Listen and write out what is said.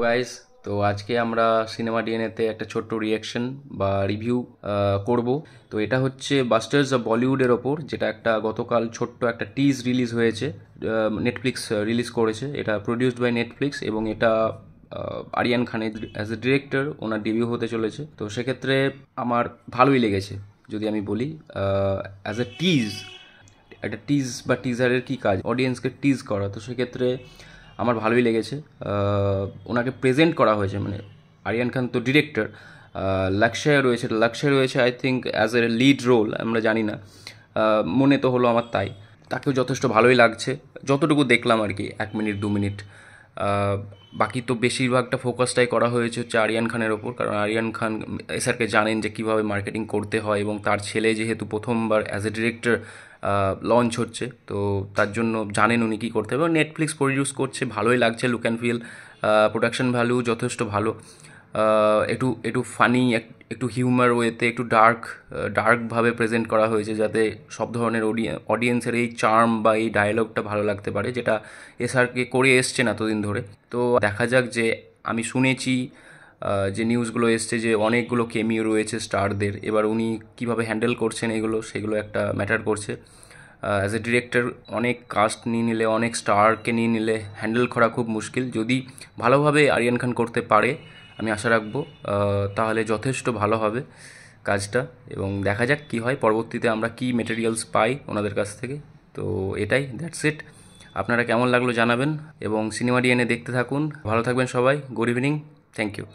Guys, তো আজকে আমরা সিনেমা ডিএনএতে একটা ছোট্ট রিয়াকশন বা রিভিউ করব। তো এটা হচ্ছে বাস্টার্স অফ বলিউডের ওপর, যেটা একটা গতকাল ছোট্ট একটা টিজ রিলিজ হয়েছে। নেটফ্লিক্স রিলিজ করেছে, এটা প্রডিউসড বাই নেটফ্লিক্স এবং এটা আরিয়ান খানের as a director owner debut হতে চলেছে। তো সেক্ষেত্রে আমার ভালোই লেগেছে। যদি আমি বলি অ্যাজ এ টিজ, একটা টিজ বা টিজারের কী কাজ, অডিয়েন্সকে টিজ করা, তো সেক্ষেত্রে আমার ভালোই লেগেছে। ওনাকে প্রেজেন্ট করা হয়েছে, মানে আরিয়ান খান তো ডিরেক্টর, লক্ষ্যে রয়েছে I think as a lead role, আমরা জানি না, মনে তো হলো আমার তাই। তাকেও যথেষ্ট ভালোই লাগছে যতটুকু দেখলাম আর কি, 1 মিনিট 2 মিনিট। বাকি তো বেশিরভাগটা ফোকাসটাই করা হয়েছে হচ্ছে আরিয়ান খানের ওপর, কারণ আরিয়ান খান এসআরকে জানেন যে কীভাবে মার্কেটিং করতে হয়, এবং তার ছেলে যেহেতু প্রথমবার অ্যাজ এ ডিরেক্টর লঞ্চ হচ্ছে, তো তার জন্য জানেন উনি কী করতে হবে। এবং নেটফ্লিক্স প্রডিউস করছে, ভালোই লাগছে, look and feel, production value যথেষ্ট ভালো। একটু একটু ফানি, একটু হিউমার ওয়েতে, একটু ডার্কভাবে প্রেজেন্ট করা হয়েছে, যাতে সব ধরনের অডিয়েন্সের এই চার্ম বা এই ডায়লগটা ভালো লাগতে পারে, যেটা এসআরকে করে এসছে না এতদিন ধরে। তো দেখা যাক, যে আমি শুনেছি যে নিউজগুলো এসছে যে অনেকগুলো কেমিও রয়েছে স্টারদের, এবার উনি কীভাবে হ্যান্ডেল করছেন এগুলো, সেগুলো একটা ম্যাটার করছে। অ্যাজ এ ডিরেক্টর অনেক কাস্ট নিয়ে নিলে, অনেক স্টারকে নিয়ে নিলে হ্যান্ডেল করা খুব মুশকিল। যদি ভালোভাবে আরিয়ান খান করতে পারে, আমি আশা রাখবো তাহলে যথেষ্ট ভালো হবে কাজটা। এবং দেখা যাক কী হয় পরবর্তীতে, আমরা কী মেটেরিয়ালস পাই ওনাদের কাছ থেকে। তো এটাই, দ্যাটস ইট। আপনারা কেমন লাগলো জানাবেন, এবং সিনেমা ডিএনএ দেখতে থাকুন। ভালো থাকবেন সবাই। Good evening. Thank you.